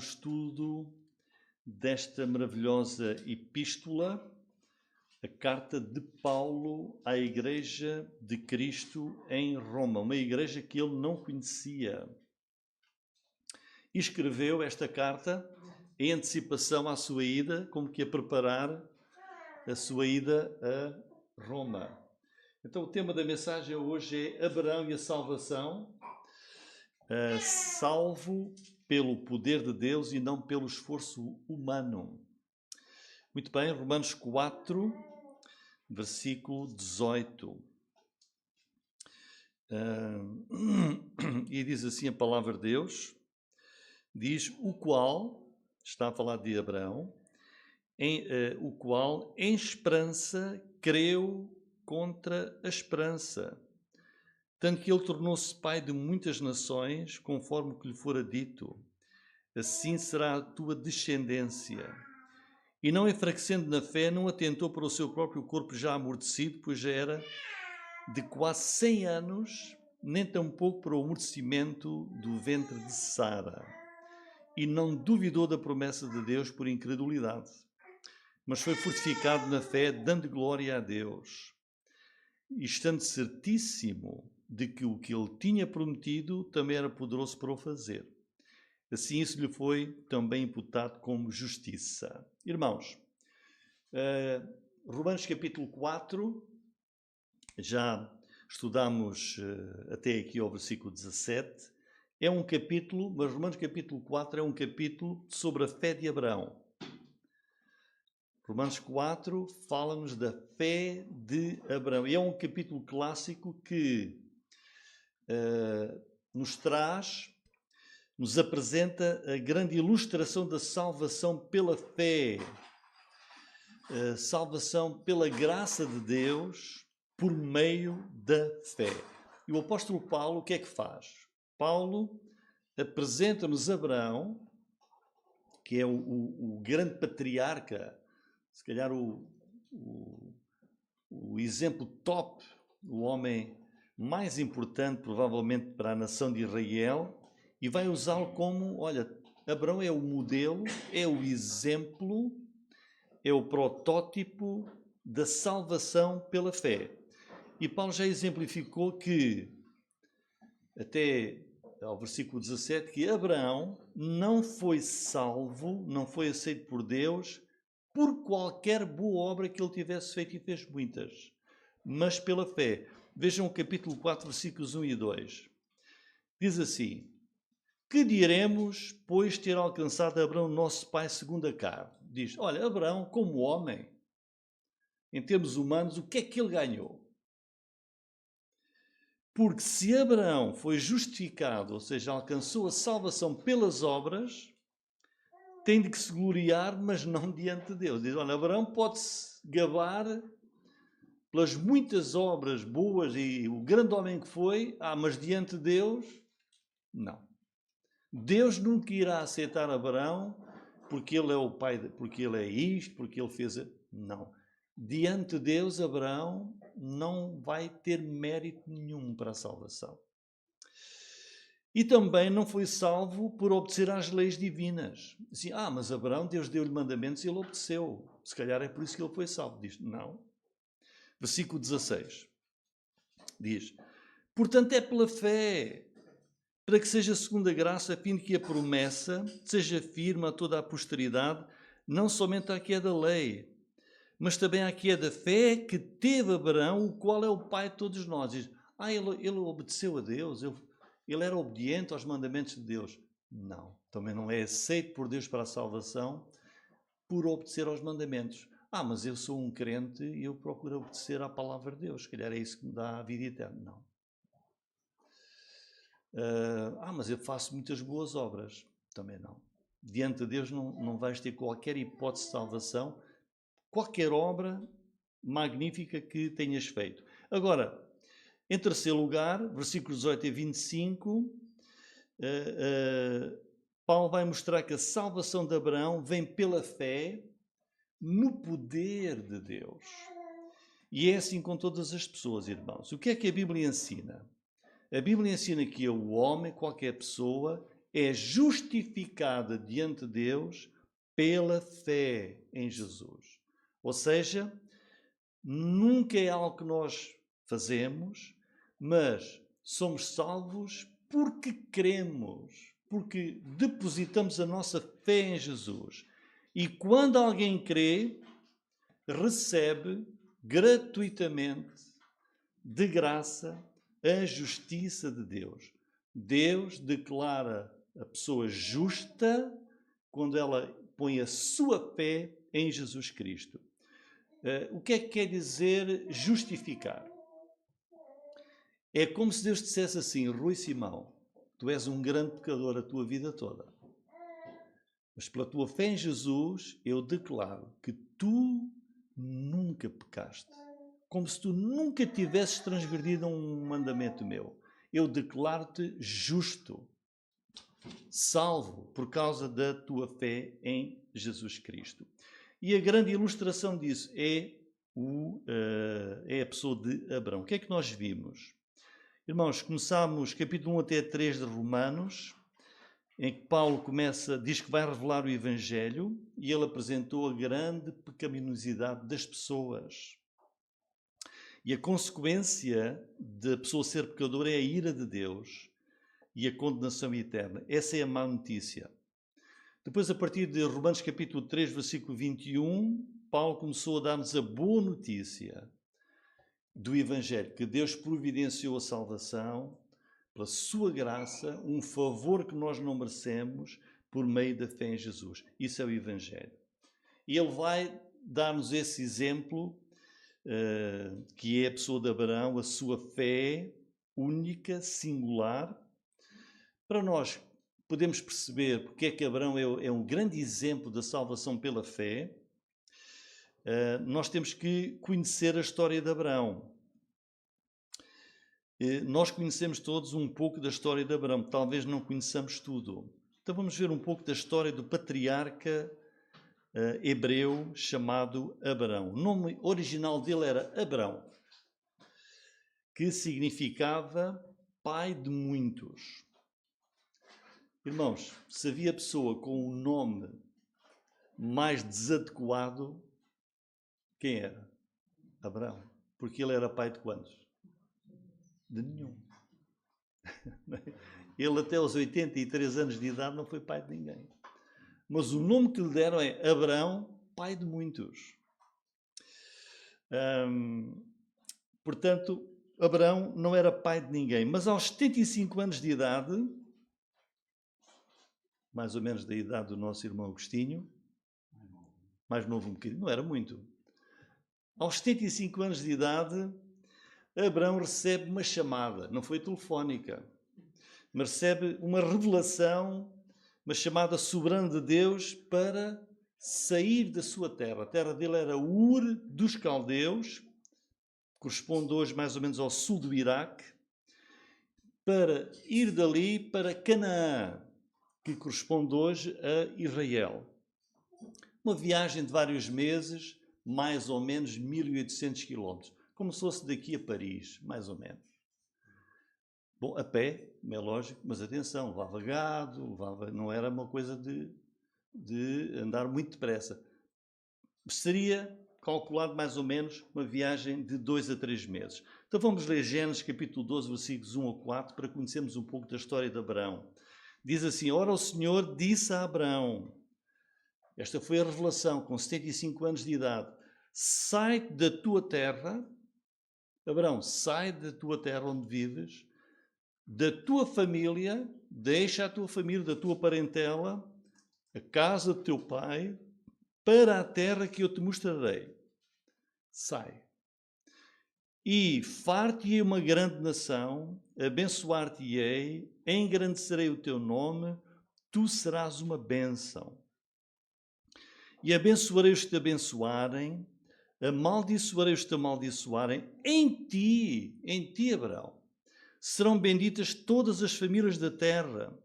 estudo desta maravilhosa epístola, a carta de Paulo à Igreja de Cristo em Roma, uma igreja que ele não conhecia. E escreveu esta carta em antecipação à sua ida, como que a preparar a sua ida a Roma. Então o tema da mensagem hoje é Abraão e a salvação, salvo pelo poder de Deus e não pelo esforço humano. Muito bem, Romanos 4, versículo 18. E diz assim a palavra de Deus, diz o qual, está a falar de Abraão, o qual em esperança creu contra a esperança, tanto que ele tornou-se pai de muitas nações, conforme o que lhe fora dito, assim será a tua descendência. E não enfraquecendo na fé, não atentou para o seu próprio corpo já amortecido, pois já era de quase 100 anos, nem tampouco para o amortecimento do ventre de Sara. E não duvidou da promessa de Deus por incredulidade, mas foi fortificado na fé, dando glória a Deus, e estando certíssimo de que o que ele tinha prometido também era poderoso para o fazer. Assim isso lhe foi também imputado como justiça. Irmãos, Romanos capítulo 4, já estudamos até aqui ao versículo 17, é um capítulo, mas Romanos capítulo 4 é um capítulo sobre a fé de Abraão. Romanos 4 fala-nos da fé de Abraão. E é um capítulo clássico que nos apresenta a grande ilustração da salvação pela fé. Salvação pela graça de Deus por meio da fé. E o apóstolo Paulo o que é que faz? Paulo apresenta-nos Abraão, que é o grande patriarca, se calhar o exemplo top, o homem mais importante provavelmente para a nação de Israel, e vai usá-lo como, olha, Abraão é o modelo, é o exemplo, é o protótipo da salvação pela fé. E Paulo já exemplificou que, até ao versículo 17, que Abraão não foi salvo, não foi aceito por Deus, por qualquer boa obra que ele tivesse feito, e fez muitas, mas pela fé. Vejam o capítulo 4, versículos 1 e 2. Diz assim: que diremos, pois, ter alcançado Abraão, nosso pai, segundo a carne? Diz, olha, Abraão, como homem, em termos humanos, o que é que ele ganhou? Porque se Abraão foi justificado, ou seja, alcançou a salvação pelas obras, tem de que se gloriar, mas não diante de Deus. Diz, olha, Abraão pode-se gabar pelas muitas obras boas e o grande homem que foi, mas diante de Deus, não. Deus nunca irá aceitar Abraão porque ele é o pai, porque ele é isto, porque ele fez... Não. Diante de Deus, Abraão não vai ter mérito nenhum para a salvação. E também não foi salvo por obedecer às leis divinas. Assim, mas Abraão, Deus deu-lhe mandamentos e ele obedeceu. Se calhar é por isso que ele foi salvo. Diz, não. Versículo 16. Diz, portanto é pela fé, para que seja segundo a graça, a fim de que a promessa seja firme a toda a posteridade, não somente à que é da lei, mas também à que é da fé que teve Abraão, o qual é o pai de todos nós. Diz, ele obedeceu a Deus, ele era obediente aos mandamentos de Deus. Não, também não é aceito por Deus para a salvação por obedecer aos mandamentos. Mas eu sou um crente e eu procuro obedecer à palavra de Deus. Se calhar é isso que me dá a vida eterna. Não. Mas eu faço muitas boas obras. Também não. Diante de Deus não vais ter qualquer hipótese de salvação, qualquer obra magnífica que tenhas feito. Agora, em terceiro lugar, versículos 18 e 25, Paulo vai mostrar que a salvação de Abraão vem pela fé no poder de Deus. E é assim com todas as pessoas, irmãos. O que é que a Bíblia ensina? A Bíblia ensina que o homem, qualquer pessoa, é justificada diante de Deus pela fé em Jesus. Ou seja, nunca é algo que nós fazemos, mas somos salvos porque cremos, porque depositamos a nossa fé em Jesus. E quando alguém crê, recebe gratuitamente, de graça, a justiça de Deus. Deus declara a pessoa justa quando ela põe a sua fé em Jesus Cristo. O que é que quer dizer justificar? É como se Deus dissesse assim: Rui Simão, tu és um grande pecador a tua vida toda, mas pela tua fé em Jesus eu declaro que tu nunca pecaste, como se tu nunca tivesses transgredido um mandamento meu. Eu declaro-te justo, salvo por causa da tua fé em Jesus Cristo. E a grande ilustração disso é a pessoa de Abraão. O que é que nós vimos? Irmãos, começámos capítulo 1 até 3 de Romanos, em que Paulo diz que vai revelar o Evangelho, e ele apresentou a grande pecaminosidade das pessoas. E a consequência da pessoa ser pecadora é a ira de Deus e a condenação eterna. Essa é a má notícia. Depois, a partir de Romanos capítulo 3, versículo 21, Paulo começou a dar-nos a boa notícia do Evangelho, que Deus providenciou a salvação pela sua graça, um favor que nós não merecemos, por meio da fé em Jesus. Isso é o Evangelho. E ele vai dar-nos esse exemplo, que é a pessoa de Abraão, a sua fé única, singular, para nós podemos perceber porque é que Abraão é um grande exemplo da salvação pela fé. Nós temos que conhecer a história de Abraão. Nós conhecemos todos um pouco da história de Abraão, talvez não conheçamos tudo. Então vamos ver um pouco da história do patriarca hebreu chamado Abraão. O nome original dele era Abrão, que significava pai de muitos. Irmãos, se havia pessoa com um nome mais desadequado, quem era? Abraão. Porque ele era pai de quantos? De nenhum. Ele até aos 83 anos de idade não foi pai de ninguém. Mas o nome que lhe deram é Abraão, pai de muitos. Portanto, Abraão não era pai de ninguém. Mas aos 75 anos de idade, mais ou menos da idade do nosso irmão Agostinho, mais novo um bocadinho, não era muito. Aos 75 anos de idade, Abraão recebe uma chamada, não foi telefónica, mas recebe uma revelação, uma chamada soberana de Deus para sair da sua terra. A terra dele era Ur dos Caldeus, corresponde hoje mais ou menos ao sul do Iraque, para ir dali para Canaã, que corresponde hoje a Israel. Uma viagem de vários meses, mais ou menos 1800 quilómetros. Como se fosse daqui a Paris, mais ou menos. Bom, a pé, é lógico, mas atenção, levava gado, não era uma coisa de andar muito depressa. Seria calculado mais ou menos uma viagem de 2 a 3 meses. Então vamos ler Gênesis capítulo 12, versículos 1 a 4, para conhecermos um pouco da história de Abraão. Diz assim: Ora, o Senhor disse a Abraão, esta foi a revelação, com 75 anos de idade, sai da tua terra, Abraão, sai da tua terra onde vives, da tua família, deixa a tua família, da tua parentela, a casa do teu pai, para a terra que eu te mostrarei. Sai. E far-te-ei uma grande nação, abençoar-te-ei, engrandecerei o teu nome, tu serás uma bênção. E abençoarei os que te abençoarem, amaldiçoarei os que te amaldiçoarem, em ti, Abraão, serão benditas todas as famílias da terra.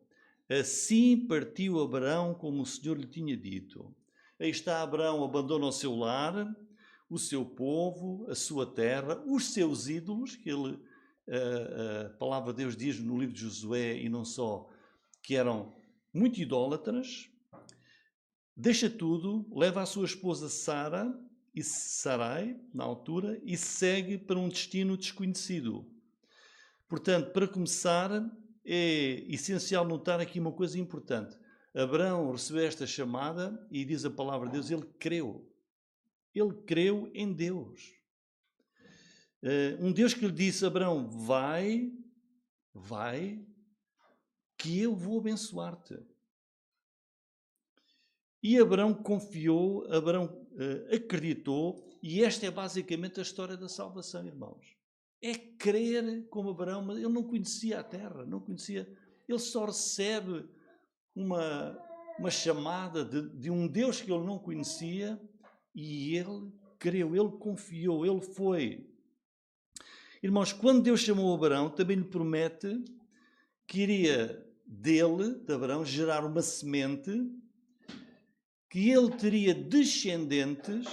Assim partiu Abraão como o Senhor lhe tinha dito. Aí está Abraão, abandona o seu lar, o seu povo, a sua terra, os seus ídolos, que a palavra de Deus diz no livro de Josué, e não só, que eram muito idólatras, deixa tudo, leva a sua esposa Sarai, na altura, e segue para um destino desconhecido. Portanto, para começar, é essencial notar aqui uma coisa importante. Abraão recebeu esta chamada e diz a palavra de Deus, ele creu. Ele creu em Deus. Um Deus que lhe disse, Abraão, vai, que eu vou abençoar-te. E Abraão confiou, Abraão acreditou, e esta é basicamente a história da salvação, irmãos. É crer como Abraão, mas ele não conhecia a terra, não conhecia, ele só recebe uma chamada de um Deus que ele não conhecia, e ele creu, ele confiou, ele foi. Irmãos, quando Deus chamou Abraão, também lhe promete que iria dele, de Abraão, gerar uma semente, que ele teria descendentes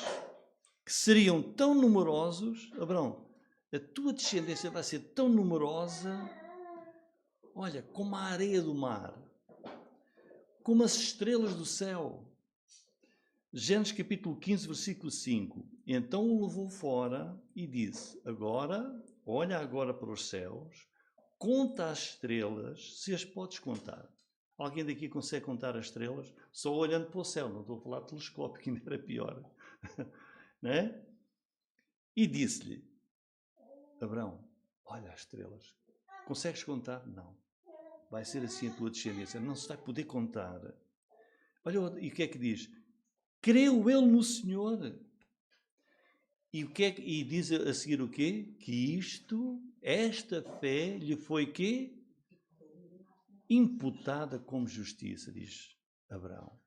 que seriam tão numerosos. Abraão, a tua descendência vai ser tão numerosa, olha, como a areia do mar, como as estrelas do céu. Gênesis capítulo 15, versículo 5. Então o levou fora e disse, olha agora para os céus, conta as estrelas, se as podes contar. Alguém daqui consegue contar as estrelas? Só olhando para o céu, não estou a falar de telescópio, que ainda era pior. Não é? E disse-lhe, Abraão, olha as estrelas. Consegues contar? Não. Vai ser assim a tua descendência. Não se vai poder contar. Olha, e o que é que diz? Creu ele no Senhor. E diz a seguir o quê? Que esta fé lhe foi quê? Imputada como justiça, diz Abraão.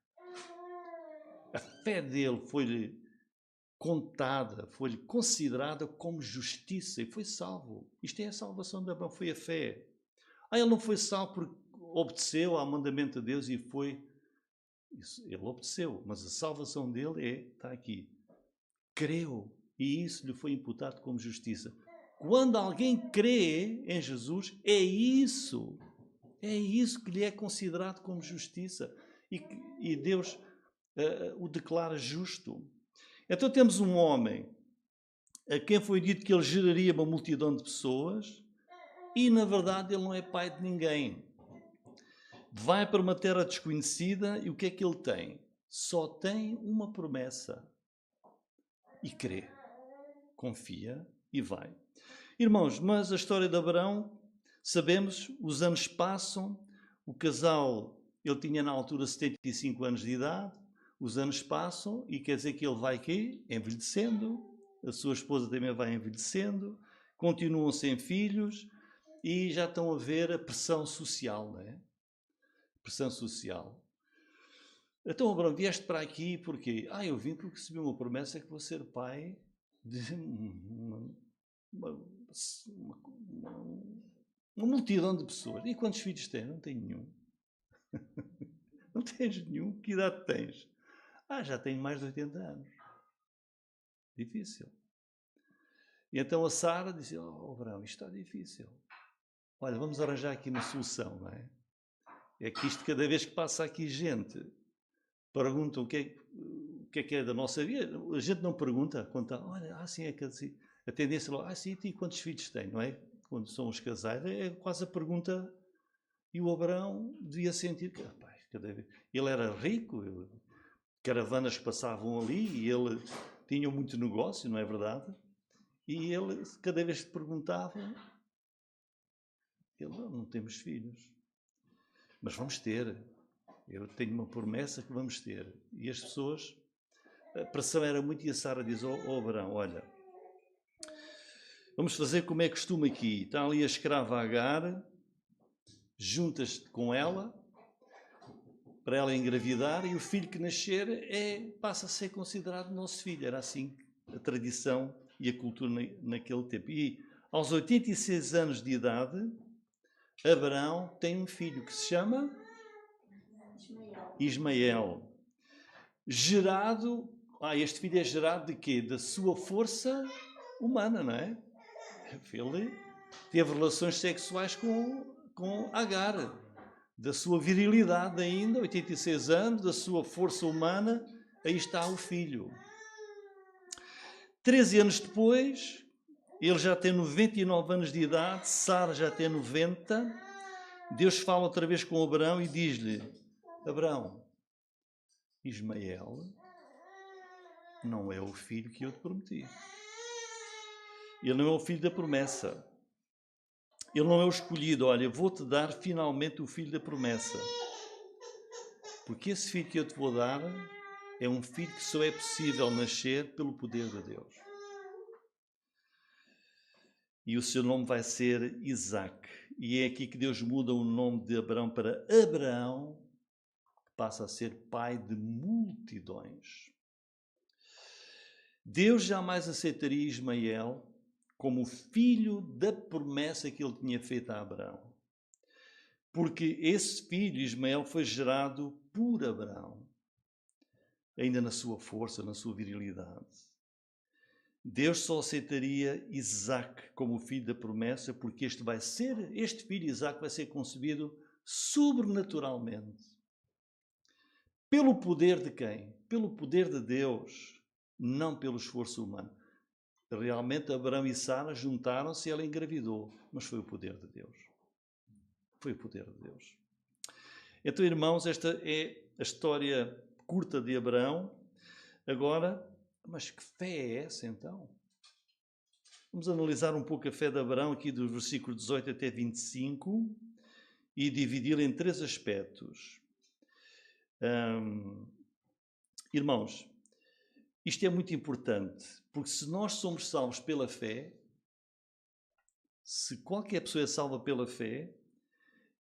A fé dele foi-lhe contada, foi-lhe considerada como justiça e foi salvo. Isto é a salvação de Abraão, foi a fé. Ele não foi salvo porque obedeceu ao mandamento de Deus e foi... Ele obedeceu, mas a salvação dele está aqui. Creu e isso lhe foi imputado como justiça. Quando alguém crê em Jesus, é isso que lhe é considerado como justiça e Deus o declara justo. Então temos um homem a quem foi dito que ele geraria uma multidão de pessoas e na verdade ele não é pai de ninguém. Vai para uma terra desconhecida e o que é que ele tem? Só tem uma promessa. E crê, confia e vai. Irmãos, mas a história de Abraão, sabemos, os anos passam, o casal, ele tinha na altura 75 anos de idade, os anos passam e quer dizer que ele vai quê? Envelhecendo, a sua esposa também vai envelhecendo, continuam sem filhos e já estão a ver a pressão social, não é? Pressão social. Então, Abraão, vieste para aqui porque... eu vim porque recebi uma promessa que vou ser pai de uma multidão de pessoas. E quantos filhos tens? Não tenho nenhum. Não tens nenhum? Que idade tens? Já tenho mais de 80 anos. Difícil. E então a Sara disse, Abraão, isto está difícil. Olha, vamos arranjar aqui uma solução, não é? É que isto, cada vez que passa aqui gente, perguntam o que é da nossa vida. A gente não pergunta, conta, olha, assim é que assim. A tendência é, sim, e quantos filhos tem, não é? Quando são os casais, é quase a pergunta. E o Abraão devia sentir que, ele era rico, caravanas que passavam ali e ele tinha muito negócio, não é verdade? E ele, cada vez que perguntava, ele, não temos filhos, mas vamos ter. Eu tenho uma promessa que vamos ter. E as pessoas, a pressão era muito, e a Sara diz, Abraão, olha, vamos fazer como é costume aqui. Está ali a escrava Agar, juntas-te com ela, para ela engravidar, e o filho que nascer passa a ser considerado nosso filho. Era assim a tradição e a cultura naquele tempo. E aos 86 anos de idade, Abraão tem um filho que se chama Ismael. Gerado, este filho é gerado de quê? Da sua força humana, não é? Ele teve relações sexuais com Agar. da sua virilidade ainda, 86 anos, da sua força humana, aí está o filho. 13 anos depois, ele já tem 99 anos de idade, Sara já tem 90. Deus fala outra vez com Abraão e diz-lhe: Abraão, Ismael não é o filho que eu te prometi. Ele não é o filho da promessa. Ele não é o escolhido. Olha, vou-te dar finalmente o filho da promessa. Porque esse filho que eu te vou dar é um filho que só é possível nascer pelo poder de Deus. E o seu nome vai ser Isaque. E é aqui que Deus muda o nome de Abraão para Abraão, que passa a ser pai de multidões. Deus jamais aceitaria Ismael como o filho da promessa que ele tinha feito a Abraão. Porque esse filho, Ismael, foi gerado por Abraão, ainda na sua força, na sua virilidade. Deus só aceitaria Isaque como o filho da promessa, porque este filho, Isaque, vai ser concebido sobrenaturalmente. Pelo poder de quem? Pelo poder de Deus, não pelo esforço humano. Realmente Abraão e Sara juntaram-se e ela engravidou, mas foi o poder de Deus. Foi o poder de Deus. Então, irmãos, esta é a história curta de Abraão. Agora, mas que fé é essa então? Vamos analisar um pouco a fé de Abraão aqui do versículo 18 até 25 e dividi-la em 3 aspectos. Irmãos, isto é muito importante, porque se nós somos salvos pela fé, se qualquer pessoa é salva pela fé,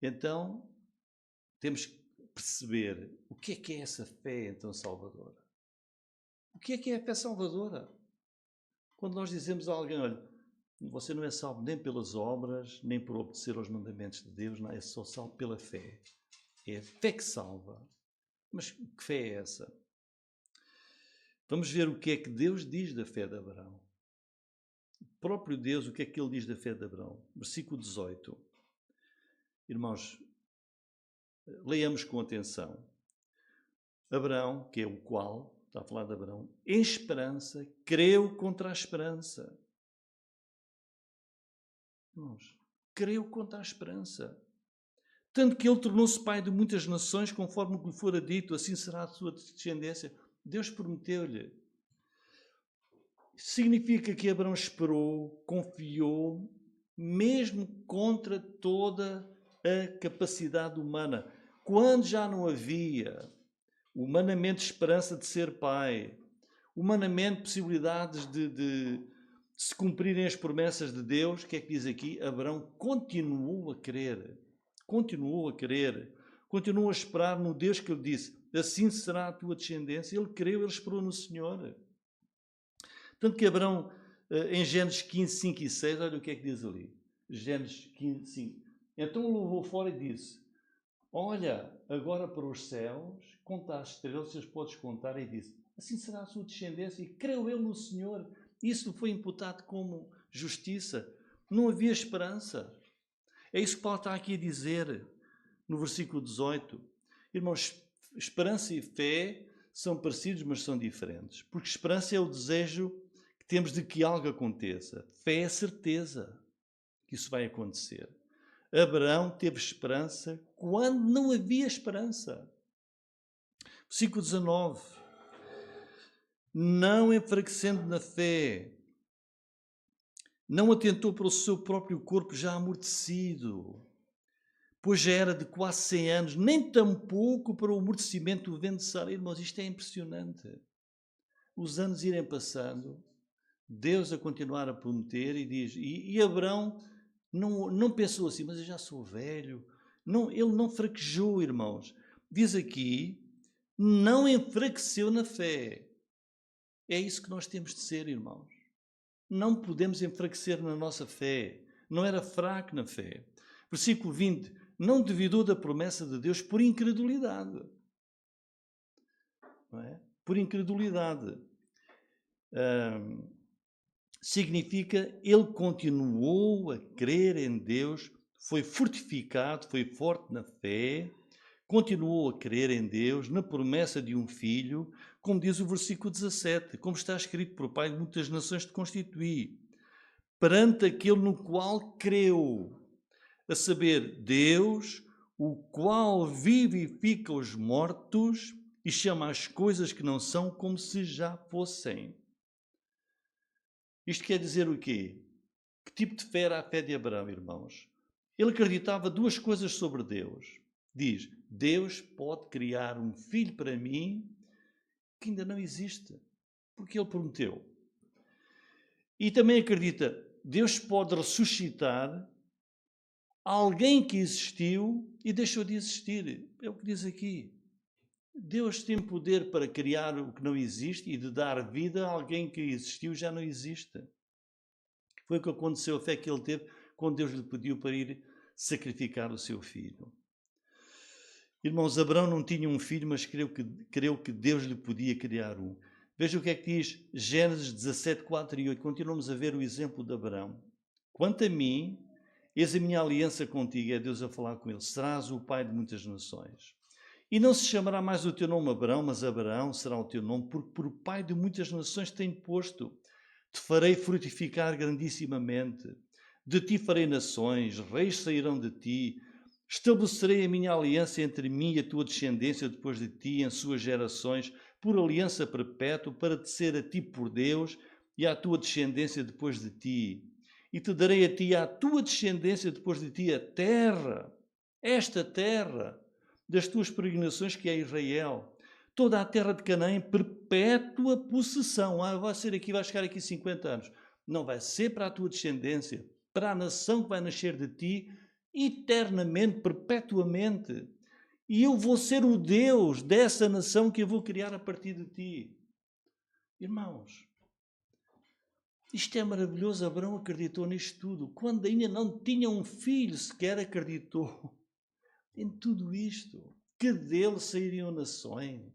então temos que perceber o que é essa fé então salvadora. O que é a fé salvadora? Quando nós dizemos a alguém, olha, você não é salvo nem pelas obras, nem por obedecer aos mandamentos de Deus, não, é só salvo pela fé. É a fé que salva. Mas que fé é essa? Vamos ver o que é que Deus diz da fé de Abraão. O próprio Deus, o que é que ele diz da fé de Abraão? Versículo 18. Irmãos, leiamos com atenção. Abraão, que é o qual, está a falar de Abraão, em esperança, creu contra a esperança. Irmãos, creu contra a esperança. Tanto que ele tornou-se pai de muitas nações, conforme o que lhe fora dito, assim será a sua descendência. Deus prometeu-lhe. Significa que Abraão esperou, confiou, mesmo contra toda a capacidade humana. Quando já não havia humanamente esperança de ser pai, humanamente possibilidades de se cumprirem as promessas de Deus, o que é que diz aqui? Abraão continuou a crer, continuou a esperar no Deus que lhe disse, assim será a tua descendência. Ele creu, ele esperou no Senhor. Tanto que Abraão, em Gênesis 15, 5 e 6, olha o que é que diz ali. Gênesis 15, 5. Então ele levou fora e disse, olha, agora para os céus, conta as estrelas, se as podes contar, e disse, assim será a sua descendência. E creu ele no Senhor. Isso foi imputado como justiça. Não havia esperança. É isso que Paulo está aqui a dizer no versículo 18. Irmãos, esperança e fé são parecidos, mas são diferentes. Porque esperança é o desejo que temos de que algo aconteça. Fé é a certeza que isso vai acontecer. Abraão teve esperança quando não havia esperança. Versículo 19. Não enfraquecendo na fé, não atentou para o seu próprio corpo já amortecido, pois já era de quase 100 anos, nem tampouco para o amortecimento do vento de Sara. Irmãos, isto é impressionante. Os anos irem passando, Deus a continuar a prometer e diz, e Abraão não pensou assim, mas eu já sou velho. Não, ele não fraquejou, irmãos. Diz aqui, não enfraqueceu na fé. É isso que nós temos de ser, irmãos. Não podemos enfraquecer na nossa fé. Não era fraco na fé. Versículo 20. Não duvidou da promessa de Deus por incredulidade. Não é? Por incredulidade. Significa, ele continuou a crer em Deus foi fortificado, foi forte na fé, continuou a crer em Deus, na promessa de um filho, como diz o versículo 17, como está escrito: por Pai de muitas nações te constituí, perante aquele no qual creu, a saber, Deus, o qual vivifica os mortos e chama as coisas que não são como se já fossem. Isto quer dizer o quê? Que tipo de fé era a fé de Abraão, irmãos? Ele acreditava duas coisas sobre Deus. Diz: Deus pode criar um filho para mim que ainda não existe, porque Ele prometeu. E também acredita: Deus pode ressuscitar alguém que existiu e deixou de existir. É o que diz aqui. Deus tem poder para criar o que não existe e de dar vida a alguém que existiu e já não existe. Foi o que aconteceu, a fé que ele teve quando Deus lhe pediu para ir sacrificar o seu filho. Irmãos, Abraão não tinha um filho, mas creu que Deus lhe podia criar um. Veja o que é que diz Gênesis 17, 4 e 8. Continuamos a ver o exemplo de Abraão. Quanto a mim, eis a minha aliança contigo, é Deus a falar com ele. Serás o pai de muitas nações. E não se chamará mais o teu nome Abraão, mas Abraão será o teu nome, porque por pai de muitas nações te tenho posto. Te farei frutificar grandissimamente. De ti farei nações, reis sairão de ti. Estabelecerei a minha aliança entre mim e a tua descendência depois de ti, em suas gerações, por aliança perpétua, para te ser a ti por Deus e à tua descendência depois de ti. E te darei a ti e à tua descendência depois de ti a terra, esta terra, das tuas peregrinações, que é Israel, toda a terra de Canaã em perpétua possessão. Vai ser aqui, vai chegar aqui 50 anos. Não, vai ser para a tua descendência, para a nação que vai nascer de ti, eternamente, perpetuamente. E eu vou ser o Deus dessa nação que eu vou criar a partir de ti. Irmãos, isto é maravilhoso. Abraão acreditou nisto tudo. Quando ainda não tinha um filho, sequer acreditou em tudo isto, que dele sairiam nações,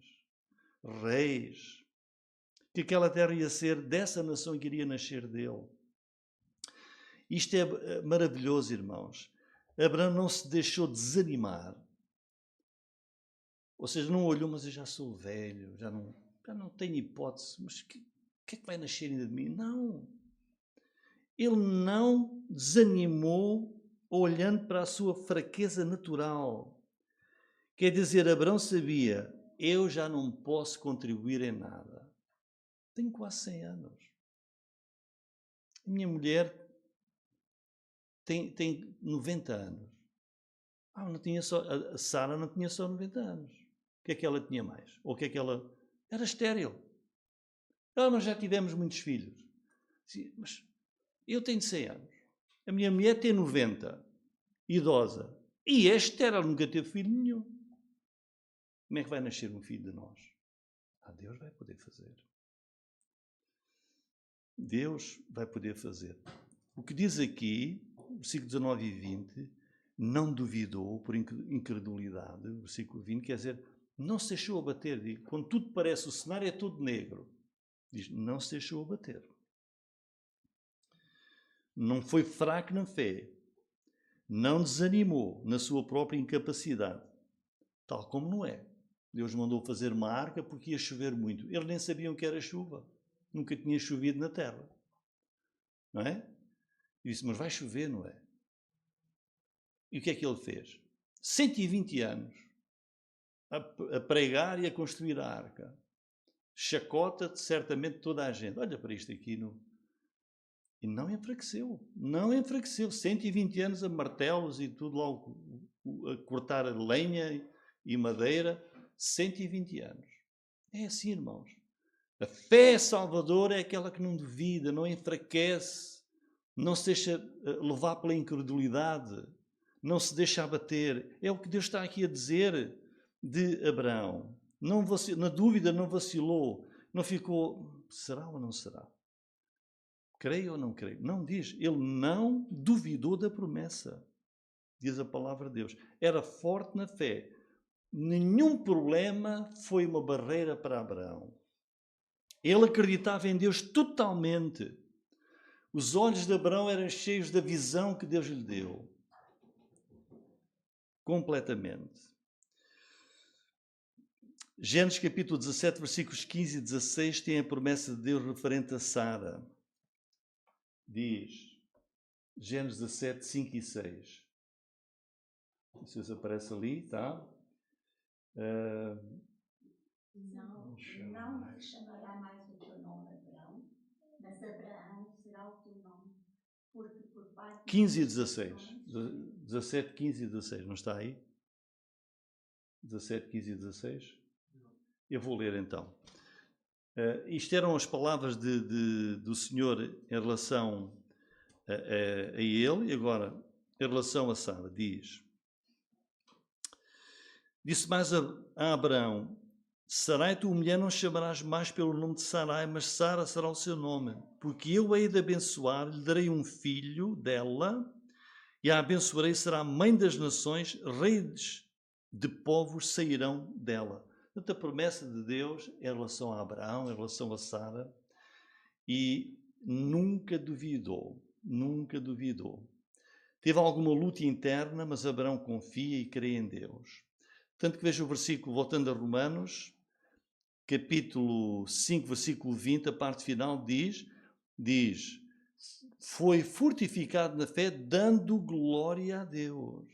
reis, que aquela terra ia ser dessa nação que iria nascer dele. Isto é maravilhoso, irmãos. Abraão não se deixou desanimar, ou seja, não olhou, mas eu já sou velho, já não tenho hipótese, mas o que é que vai nascer ainda de mim? Não. Ele não desanimou olhando para a sua fraqueza natural. Quer dizer, Abraão sabia: eu já não posso contribuir em nada. Tenho quase 100 anos. A minha mulher tem 90 anos. A Sara não tinha só 90 anos. O que é que ela tinha mais? Ou o que é que ela... Era estéril. Mas já tivemos muitos filhos. Sim, mas eu tenho 100 anos. A minha mulher tem 90. Idosa. E é estéril, nunca teve filho nenhum. Como é que vai nascer um filho de nós? Deus vai poder fazer. Deus vai poder fazer. O que diz aqui, versículo 19 e 20, não duvidou por incredulidade, o versículo 20, quer dizer, não se deixou abater. Quando tudo parece, o cenário é todo negro, diz, não se deixou abater. Não foi fraco na fé, não desanimou na sua própria incapacidade, tal como Noé. Deus mandou fazer uma arca porque ia chover muito. Eles nem sabiam que era chuva. Nunca tinha chovido na terra. Não é? E disse, mas vai chover, não é? E o que é que ele fez? 120 anos a pregar e a construir a arca. Chacota-te certamente toda a gente. Olha para isto aqui. E não enfraqueceu. Não enfraqueceu. 120 anos a martelos e tudo lá, a cortar lenha e madeira. 120 anos. É assim, irmãos. A fé salvadora é aquela que não duvida, não enfraquece, não se deixa levar pela incredulidade, não se deixa abater. É o que Deus está aqui a dizer de Abraão. Na dúvida não vacilou, não ficou, será ou não será? Creio ou não creio? Não diz, ele não duvidou da promessa, diz a palavra de Deus. Era forte na fé. Nenhum problema foi uma barreira para Abraão. Ele acreditava em Deus totalmente. Os olhos de Abraão eram cheios da visão que Deus lhe deu. completamente. Gênesis capítulo 17, versículos 15 e 16 tem a promessa de Deus referente a Sara. Diz, Gênesis 17, 5 e 6. Não sei se aparece ali, tá? Não te chamará mais o teu nome Abraão, mas Abraão será o teu nome, porque por parte 15 e 16. 17, 15 e 16, não está aí? 17, 15 e 16? Eu vou ler então. Isto eram as palavras do Senhor em relação a ele, e agora, em relação a Sara, disse mais a Abraão, Sarai, tua mulher, não chamarás mais pelo nome de Sarai, mas Sara será o seu nome, porque eu hei de abençoar, lhe darei um filho dela, e a abençoarei, será mãe das nações, reis de povos sairão dela. Portanto, a promessa de Deus em relação a Abraão, em relação a Sara, e nunca duvidou. Teve alguma luta interna, mas Abraão confia e crê em Deus. Tanto que veja o versículo, voltando a Romanos, capítulo 5, versículo 20, a parte final diz, foi fortificado na fé, dando glória a Deus.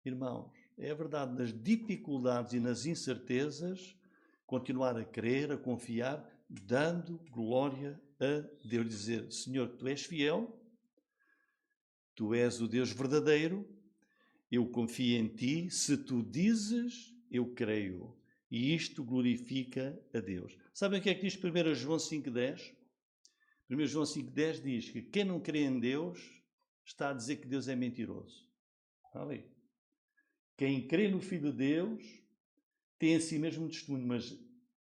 Irmãos, é verdade, nas dificuldades e nas incertezas, continuar a crer, a confiar, dando glória a Deus. Dizer, Senhor, Tu és fiel, Tu és o Deus verdadeiro, eu confio em Ti, se Tu dizes, eu creio. E isto glorifica a Deus. Sabem o que é que diz 1 João 5,10? 1 João 5,10 diz que quem não crê em Deus está a dizer que Deus é mentiroso. Está ali. Quem crê no Filho de Deus tem a si mesmo testemunho, mas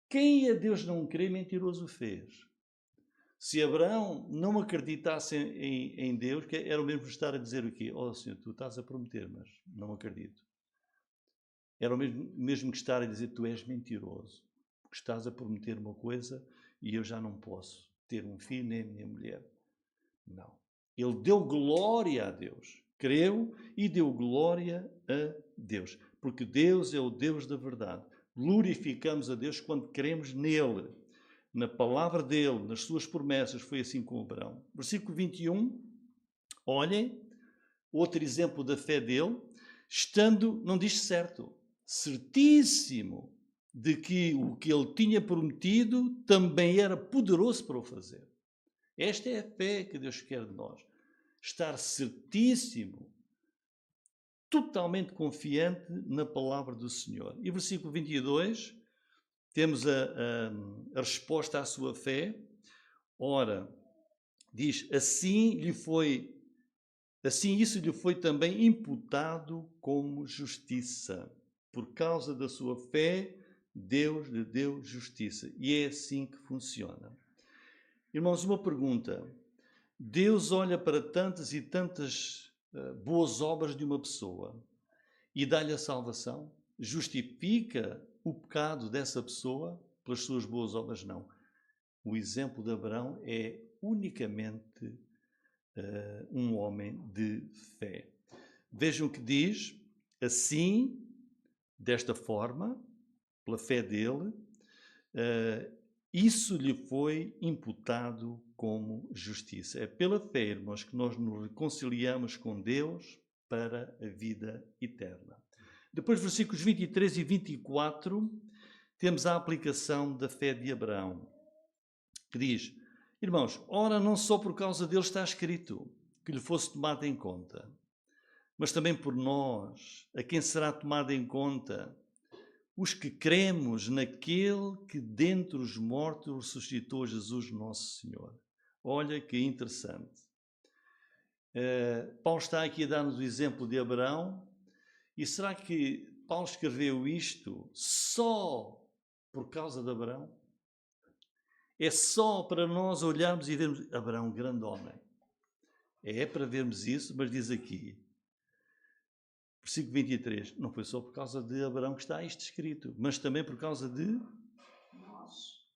quem a Deus não crê, mentiroso fez. Se Abraão não acreditasse em Deus, era o mesmo estar a dizer o quê? Oh Senhor, Tu estás a prometer, mas não acredito. Era o mesmo que estar a dizer, Tu és mentiroso, porque estás a prometer uma coisa e eu já não posso ter um filho nem a minha mulher. Não. Ele deu glória a Deus. Creu e deu glória a Deus. Porque Deus é o Deus da verdade. Glorificamos a Deus quando cremos nele, na palavra dele, nas suas promessas. Foi assim com Abraão. Versículo 21. Olhem, outro exemplo da fé dele. Estando, não diz certo, certíssimo de que o que ele tinha prometido também era poderoso para o fazer. Esta é a fé que Deus quer de nós. Estar certíssimo, totalmente confiante na palavra do Senhor. E versículo 22, temos a resposta à sua fé. Ora, diz, assim isso lhe foi também imputado como justiça. Por causa da sua fé, Deus lhe deu justiça. E é assim que funciona. Irmãos, uma pergunta. Deus olha para tantas e tantas boas obras de uma pessoa e dá-lhe a salvação? Justifica o pecado dessa pessoa pelas suas boas obras? Não. O exemplo de Abraão é unicamente um homem de fé. Vejam o que diz, assim, desta forma, pela fé dele, isso lhe foi imputado como justiça. É pela fé, irmãos, que nós nos reconciliamos com Deus para a vida eterna. Depois, versículos 23 e 24, temos a aplicação da fé de Abraão, que diz, irmãos, ora não só por causa dele está escrito que lhe fosse tomado em conta, mas também por nós, a quem será tomado em conta, os que cremos naquele que dentre os mortos ressuscitou Jesus nosso Senhor. Olha que interessante. Paulo está aqui a dar-nos o exemplo de Abraão. E será que Paulo escreveu isto só por causa de Abraão? É só para nós olharmos e vermos Abraão, grande homem. É para vermos isso, mas diz aqui, versículo 23, não foi só por causa de Abraão que está isto escrito, mas também por causa de nós.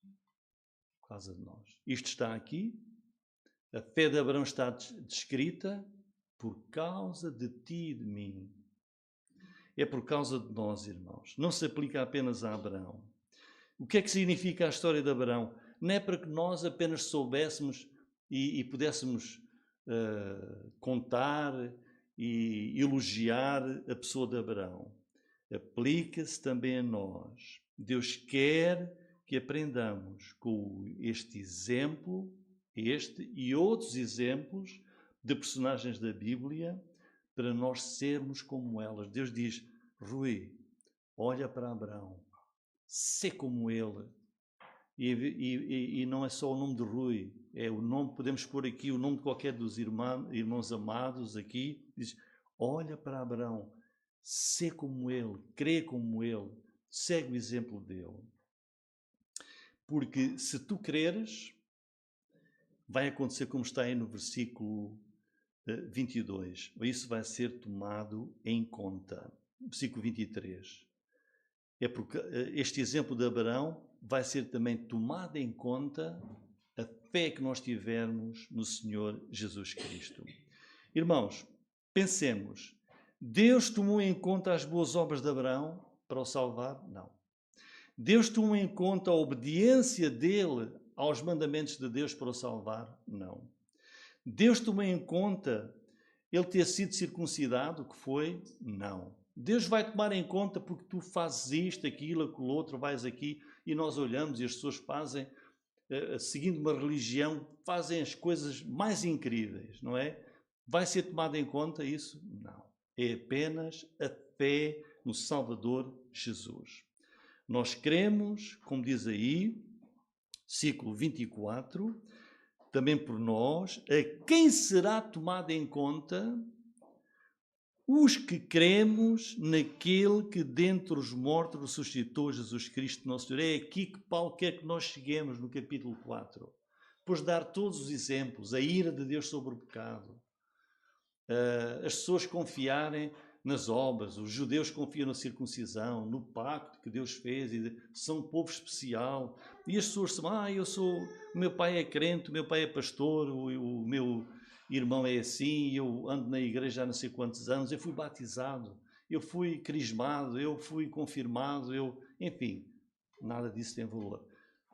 Por causa de nós. Isto está aqui, a fé de Abraão está descrita por causa de ti e de mim. é por causa de nós, irmãos. Não se aplica apenas a Abraão. O que é que significa a história de Abraão? Não é para que nós apenas soubéssemos e pudéssemos contar e elogiar a pessoa de Abraão. Aplica-se também a nós. Deus quer que aprendamos com este exemplo, este e outros exemplos de personagens da Bíblia, para nós sermos como elas. Deus diz: Rui, olha para Abraão, sê como ele. E não é só o nome de Rui, é o nome, podemos pôr aqui o nome de qualquer dos irmãos amados aqui. Diz: olha para Abraão, sê como ele, crê como ele, segue o exemplo dele. Porque se tu creres, vai acontecer como está aí no versículo 22. Isso vai ser tomado em conta. Versículo 23. É porque este exemplo de Abraão vai ser também tomado em conta a fé que nós tivermos no Senhor Jesus Cristo. Irmãos, pensemos. Deus tomou em conta as boas obras de Abraão para o salvar? Não. Deus tomou em conta a obediência dele aos mandamentos de Deus para o salvar? Não. Deus tomou em conta ele ter sido circuncidado, que foi? Não. Deus vai tomar em conta porque tu fazes isto, aquilo, aquilo outro, vais aqui, e nós olhamos e as pessoas fazem, seguindo uma religião, fazem as coisas mais incríveis, não é? Vai ser tomado em conta isso? Não. É apenas a fé no Salvador Jesus. Nós cremos, como diz aí, versículo 24, também por nós, a quem será tomado em conta? Os que cremos naquele que dentre os mortos ressuscitou Jesus Cristo, nosso Senhor. É aqui que Paulo quer que nós cheguemos no capítulo 4. Depois de dar todos os exemplos, a ira de Deus sobre o pecado, as pessoas confiarem nas obras, os judeus confiam na circuncisão, no pacto que Deus fez, e são um povo especial, e as pessoas dizem, o meu pai é crente, o meu pai é pastor, o meu irmão é assim, eu ando na igreja há não sei quantos anos, eu fui batizado, eu fui crismado, eu fui confirmado, enfim, nada disso tem valor.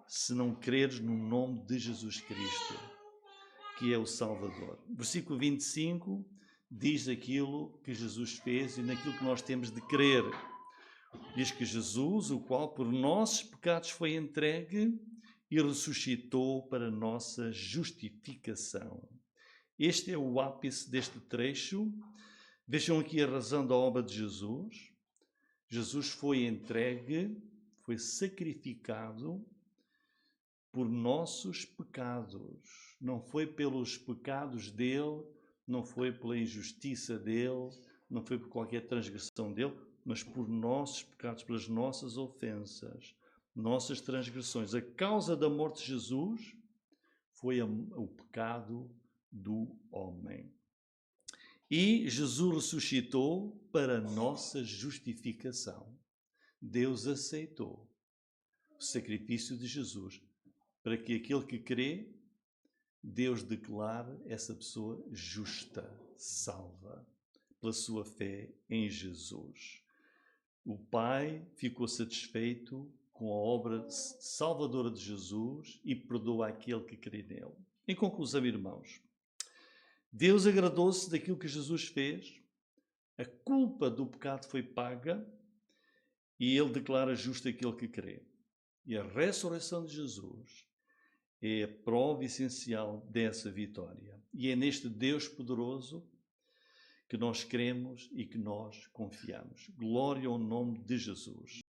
Se não creres no nome de Jesus Cristo, que é o Salvador. Versículo 25 diz aquilo que Jesus fez e naquilo que nós temos de crer. Diz que Jesus, o qual por nossos pecados foi entregue e ressuscitou para nossa justificação. Este é o ápice deste trecho. Vejam aqui a razão da obra de Jesus. Jesus foi entregue, foi sacrificado por nossos pecados. Não foi pelos pecados dele, não foi pela injustiça dele, não foi por qualquer transgressão dele, mas por nossos pecados, pelas nossas ofensas, nossas transgressões. A causa da morte de Jesus foi o pecado do homem. E Jesus ressuscitou para a nossa justificação. Deus aceitou o sacrifício de Jesus para que aquele que crê, Deus declare essa pessoa justa, salva, pela sua fé em Jesus. O Pai ficou satisfeito com a obra salvadora de Jesus e perdoa aquele que crê nele. Em conclusão, irmãos, Deus agradou-se daquilo que Jesus fez, a culpa do pecado foi paga e ele declara justo aquele que crê. E a ressurreição de Jesus é a prova essencial dessa vitória. E é neste Deus poderoso que nós cremos e que nós confiamos. Glória ao nome de Jesus.